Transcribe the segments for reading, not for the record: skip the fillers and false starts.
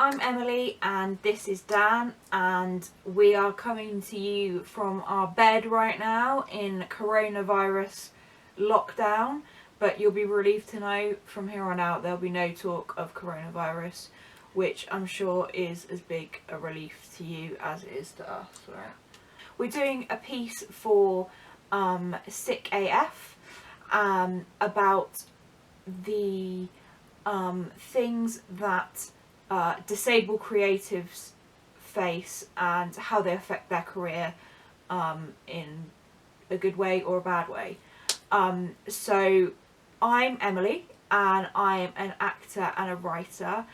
I'm Emily and this is Dan, and we are coming to you from our bed right now in coronavirus lockdown, but you'll be relieved to know from here on out there'll be no talk of coronavirus, which I'm sure is as big a relief to you as it is to us, right? We're doing a piece for Sick AF about the things that disabled creatives face and how they affect their career in a good way or a bad way. So I'm Emily and I'm an actor and a writer,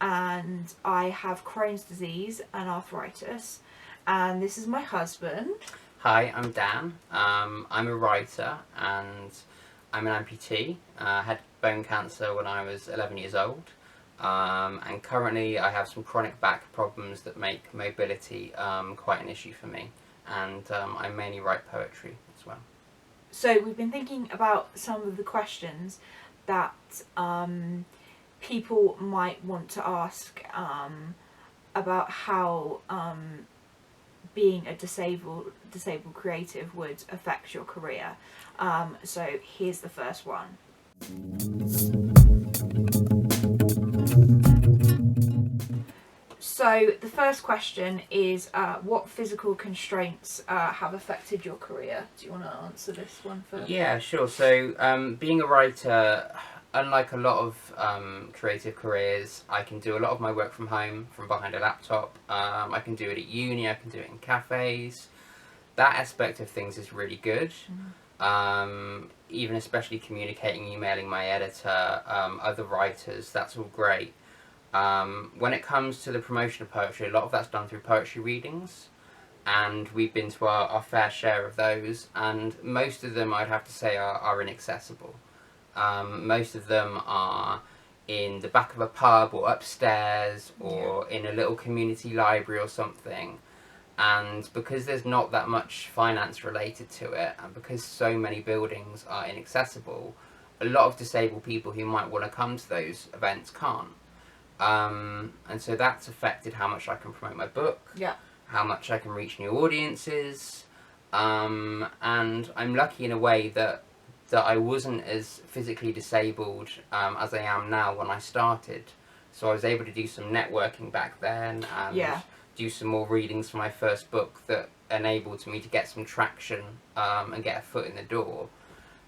and I have Crohn's disease and arthritis, and this is my husband. Hi, I'm Dan. I'm a writer and I'm an amputee. I had bone cancer when I was 11 years old, and currently I have some chronic back problems that make mobility quite an issue for me, and I mainly write poetry as well. So we've been thinking about some of the questions that people might want to ask about how being a disabled creative would affect your career. So here's the first one. So the first question is, what physical constraints have affected your career? Do you want to answer this one first? Yeah, sure. So being a writer, unlike a lot of creative careers, I can do a lot of my work from home, from behind a laptop. I can do it at uni, I can do it in cafes. That aspect of things is really good. Even especially communicating, emailing my editor, other writers, that's all great. When it comes to the promotion of poetry, a lot of that's done through poetry readings, and we've been to our fair share of those, and most of them, I'd have to say, are inaccessible. Most of them are in the back of a pub or upstairs or in a little community library or something, and because there's not that much finance related to it, and because so many buildings are inaccessible, a lot of disabled people who might want to come to those events can't. And so that's affected how much I can promote my book, how much I can reach new audiences, and I'm lucky in a way that I wasn't as physically disabled as I am now when I started. So I was able to do some networking back then and do some more readings for my first book that enabled me to get some traction and get a foot in the door.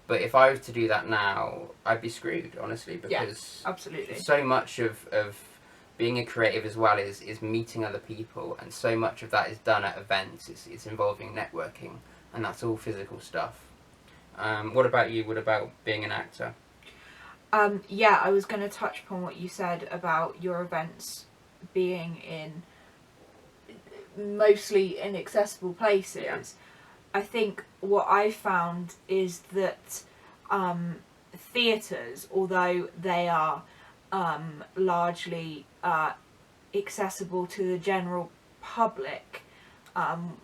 But if I was to do that now, I'd be screwed, honestly, because absolutely. So much of being a creative as well is meeting other people, and so much of that is done at events. It's involving networking, and that's all physical stuff. What about you? What about being an actor? Yeah, I was going to touch upon what you said about your events being in mostly inaccessible places. Yeah. I think what I found is that theatres, although they are largely accessible to the general public,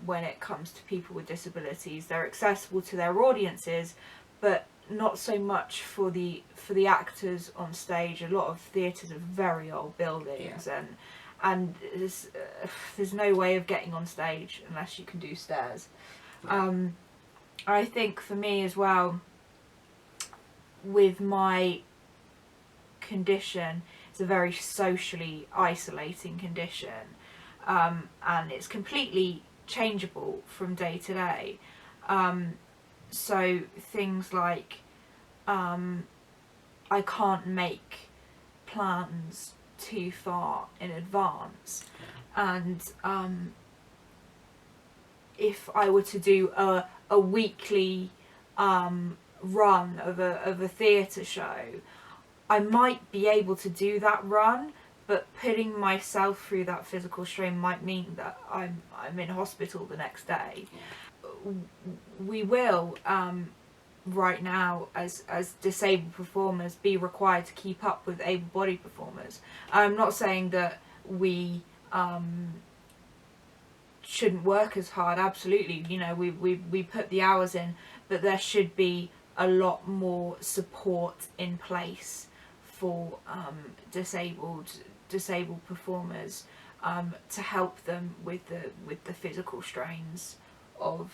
when it comes to people with disabilities, they're accessible to their audiences, but not so much for the actors on stage. A lot of theatres are very old buildings, and there's no way of getting on stage unless you can do stairs. I think for me as well, with my condition, it's a very socially isolating condition, and it's completely changeable from day to day. So things like I can't make plans too far in advance, and if I were to do a weekly run of a theatre show, I might be able to do that run, but putting myself through that physical strain might mean that I'm in hospital the next day. We will right now, as disabled performers, be required to keep up with able-bodied performers. I'm not saying that we shouldn't work as hard. Absolutely, you know, we put the hours in, but there should be a lot more support in place for disabled disabled performers to help them with the physical strains of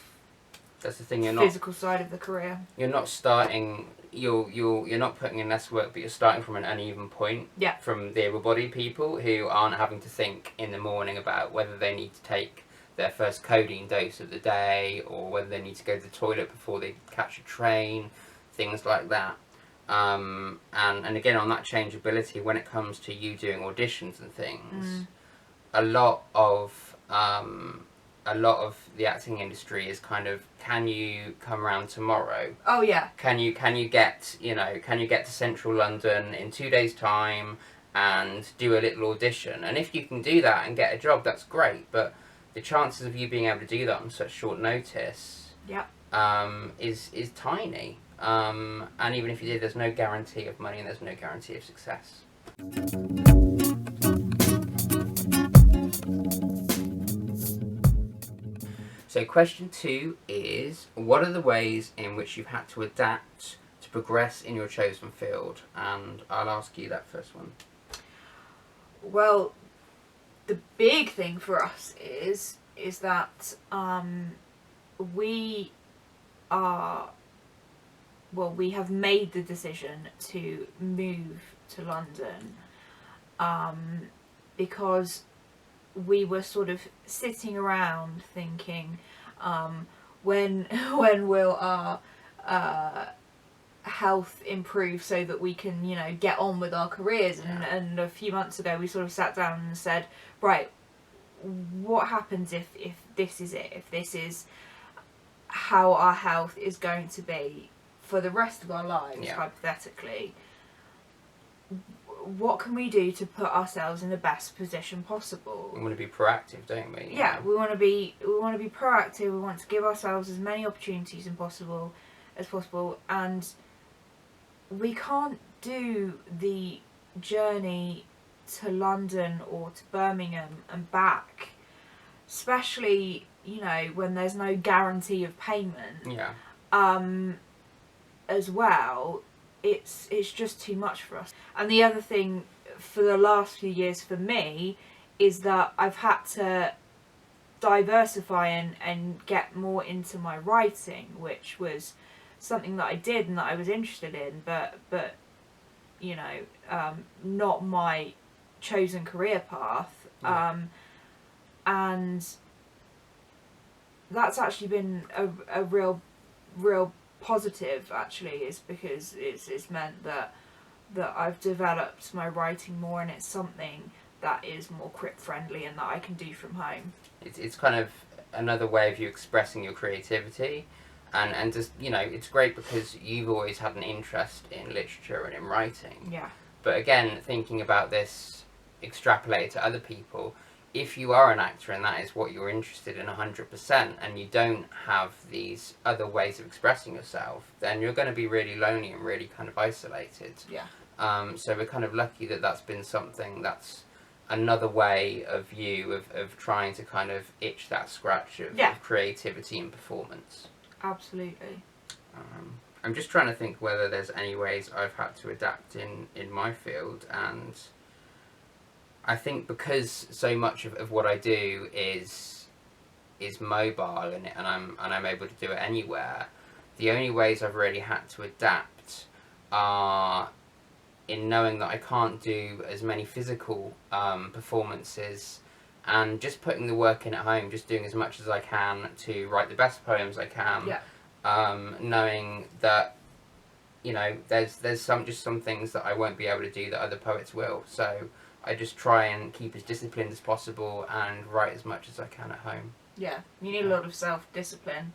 That's the thing. You're physical side of the career. You're not starting. You're not putting in less work, but you're starting from an uneven point. Yeah. From the able-bodied people who aren't having to think in the morning about whether they need to take their first codeine dose of the day or whether they need to go to the toilet before they catch a train, things like that. And again, on that changeability, when it comes to you doing auditions and things, a lot of the acting industry is kind of, can you come around tomorrow? Oh yeah. Can you get to Central London in 2 days' time and do a little audition? And if you can do that and get a job, that's great. But the chances of you being able to do that on such short notice, is tiny. And even if you did, there's no guarantee of money and there's no guarantee of success. So question 2 is, what are the ways in which you've had to adapt to progress in your chosen field? And I'll ask you that first one. Well, the big thing for us is that we have made the decision to move to London because we were sort of sitting around thinking, when will our health improve so that we can, get on with our careers? And a few months ago we sort of sat down and said, right, what happens if this is it? If this is how our health is going to be for the rest of our lives, hypothetically, what can we do to put ourselves in the best position possible? We want to be proactive, don't we? Yeah, we want to be proactive. We want to give ourselves as many opportunities as possible, and we can't do the journey to London or to Birmingham and back, especially when there's no guarantee of payment. Yeah. As well. It's just too much for us. And the other thing for the last few years for me is that I've had to diversify and get more into my writing, which was something that I did and that I was interested in, but not my chosen career path. And that's actually been a real positive, actually, is because it's meant that I've developed my writing more, and it's something that is more Crip friendly and that I can do from home. It's kind of another way of you expressing your creativity, and just it's great because you've always had an interest in literature and in writing. Yeah. But again, thinking about this extrapolated to other people, if you are an actor and that is what you're interested in 100%, and you don't have these other ways of expressing yourself, then you're going to be really lonely and really kind of isolated. Yeah. So we're kind of lucky that that's been something that's another way of you of trying to kind of itch that scratch of creativity and performance. Absolutely. I'm just trying to think whether there's any ways I've had to adapt in my field, and I think because so much of what I do is mobile and I'm able to do it anywhere, the only ways I've really had to adapt are in knowing that I can't do as many physical performances, and just putting the work in at home, just doing as much as I can to write the best poems I can. Knowing that there's some things that I won't be able to do that other poets will, so I just try and keep as disciplined as possible and write as much as I can at home. Yeah, you need a lot of self-discipline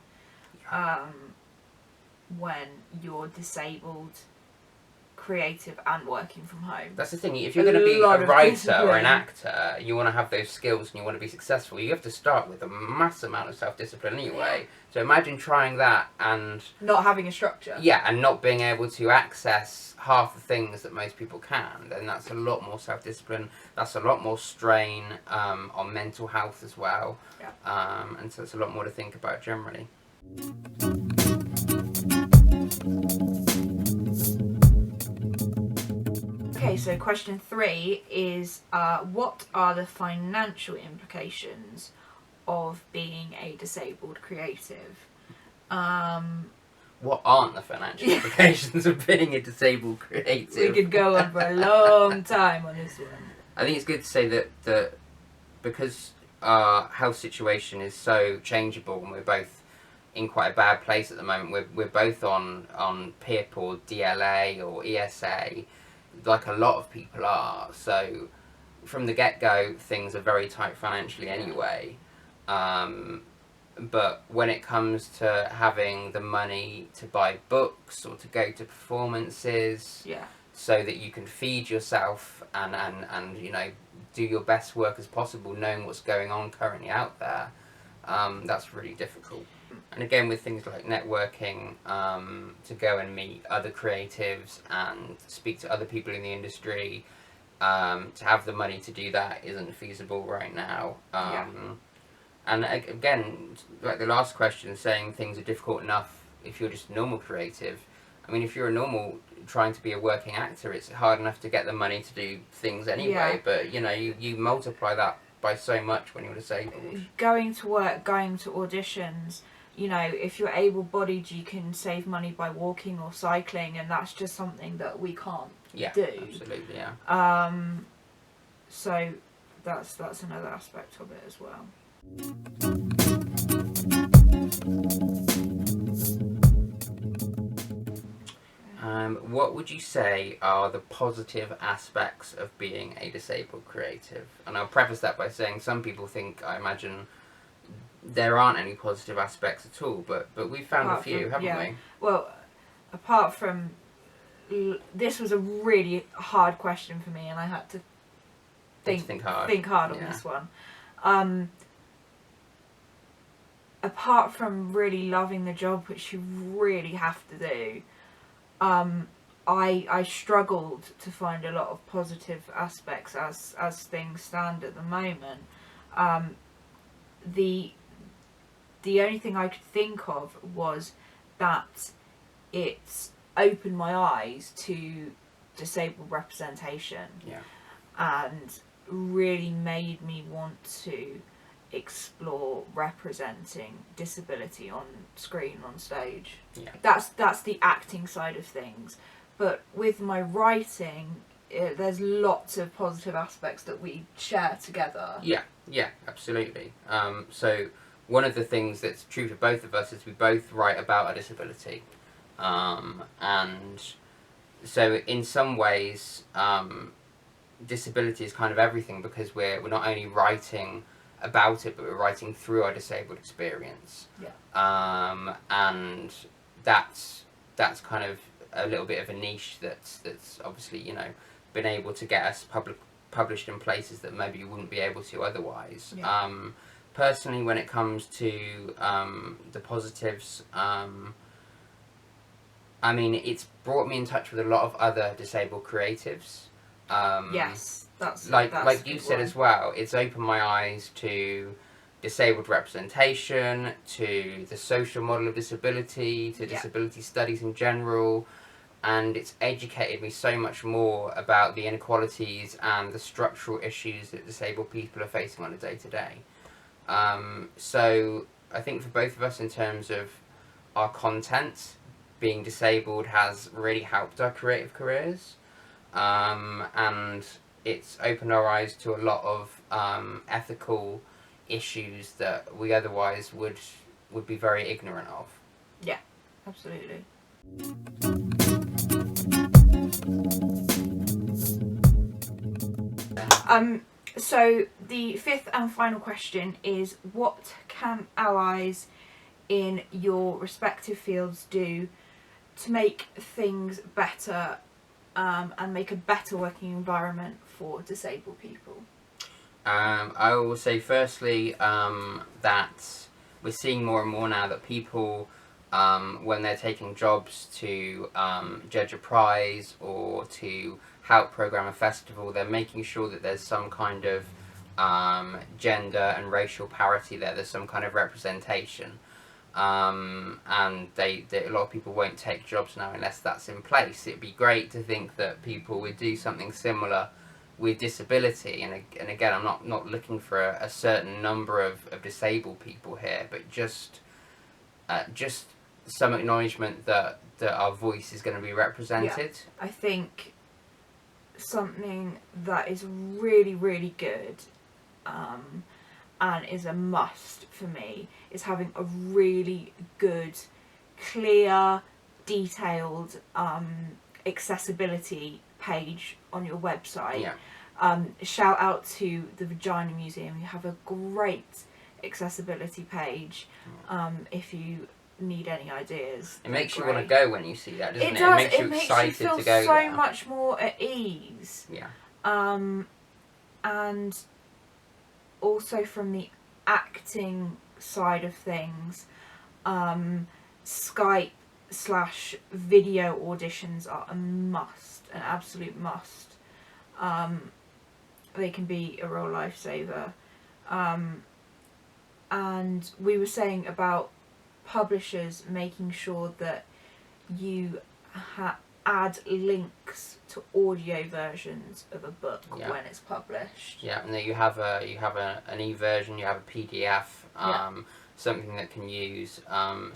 when you're disabled, creative and working from home. That's the thing, if you're going to be a writer or an actor, you want to have those skills and you want to be successful, you have to start with a mass amount of self-discipline anyway. So imagine trying that and not having a structure. Yeah, and not being able to access half the things that most people can. Then that's a lot more self-discipline, that's a lot more strain on mental health as well. And so it's a lot more to think about generally. Okay, so So question 3 is, what are the financial implications of being a disabled creative? What aren't the financial implications of being a disabled creative? We could go on for a long time on this one. I think it's good to say that because our health situation is so changeable and we're both in quite a bad place at the moment, we're both on PIP or DLA or ESA, like a lot of people are. So from the get-go, things are very tight financially anyway. But when it comes to having the money to buy books or to go to performances, so that you can feed yourself and you know, do your best work as possible, knowing what's going on currently out there, that's really difficult. And again, with things like networking, to go and meet other creatives and speak to other people in the industry, to have the money to do that isn't feasible right now. And again, like the last question, saying things are difficult enough if you're just a normal creative. I mean, if you're a normal trying to be a working actor, it's hard enough to get the money to do things anyway. But you know, you multiply that by so much when you're disabled. Going to work, going to auditions, you know, if you're able-bodied, you can save money by walking or cycling, and that's just something that we can't do. Absolutely, so that's another aspect of it as well. What would you say are the positive aspects of being a disabled creative? And I'll preface that by saying some people think, I imagine, there aren't any positive aspects at all, but we've found a few, haven't we? Well, apart from... This was a really hard question for me, and I had to think hard on this one. Apart from really loving the job, which you really have to do, I struggled to find a lot of positive aspects as things stand at the moment. The only thing I could think of was that it's opened my eyes to disabled representation, and really made me want to explore representing disability on screen, on stage. That's the acting side of things. But with my writing, there's lots of positive aspects that we share together. Yeah, absolutely. So one of the things that's true for both of us is we both write about a disability. And so in some ways, disability is kind of everything, because we're not only writing about it, but we're writing through our disabled experience. And that's kind of a little bit of a niche that's obviously, you know, been able to get us published in places that maybe you wouldn't be able to otherwise. Personally, when it comes to the positives, I mean, it's brought me in touch with a lot of other disabled creatives. That's like you said as well, it's opened my eyes to disabled representation, to the social model of disability, to disability studies in general, and it's educated me so much more about the inequalities and the structural issues that disabled people are facing on a day-to-day. So I think for both of us, in terms of our content, being disabled has really helped our creative careers, and it's opened our eyes to a lot of ethical issues that we otherwise would be very ignorant of. Yeah, absolutely. So the fifth and final question is, what can allies in your respective fields do to make things better, and make a better working environment for disabled people? I will say firstly that we're seeing more and more now that people, when they're taking jobs to judge a prize or to help program a festival, they're making sure that there's some kind of gender and racial parity there, there's some kind of representation. and a lot of people won't take jobs now unless that's in place. It'd be great to think that people would do something similar with disability, and again, I'm not looking for a certain number of disabled people here, but just some acknowledgement that our voice is going to be represented. I think something that is really, really good, and is a must for me, is having a really good, clear, detailed accessibility page on your website. Yeah. Shout out to the Vagina Museum. You have a great accessibility page. If you need any ideas, It makes you great. want to go when you see that, doesn't it? Does. It makes you excited feel to go so there. much more at ease. Yeah. And also from the acting side of things, Skype/video auditions are a must, an absolute must. They can be a real lifesaver. And we were saying about publishers making sure that you add links to audio versions of a book when it's published. Yeah, and then you have an e-version, you have a PDF, something that can use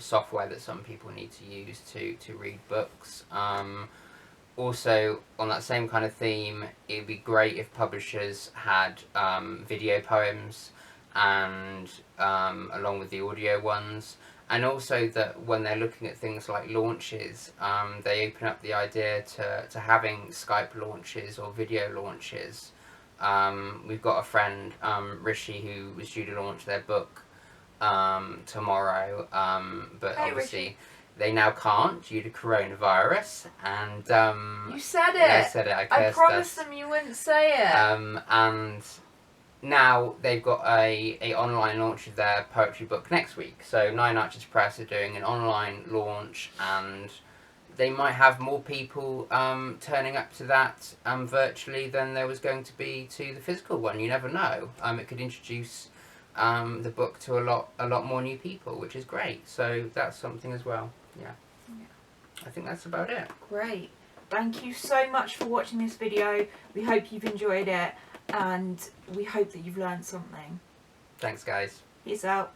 software that some people need to use to read books. Also, on that same kind of theme, it would be great if publishers had video poems and along with the audio ones. And also that when they're looking at things like launches, they open up the idea to having Skype launches or video launches. We've got a friend, Rishi, who was due to launch their book tomorrow, but obviously they now can't due to coronavirus. And you said it. Yeah, I said it. I promised them you wouldn't say it. And now they've got a online launch of their poetry book next week. So Nine Arches Press are doing an online launch, and they might have more people turning up to that virtually than there was going to be to the physical one. You never know. It could introduce the book to a lot more new people, which is great. So that's something as well. Yeah. I think that's about it. Great. Thank you so much for watching this video. We hope you've enjoyed it, and we hope that you've learned something. Thanks, guys. Peace out.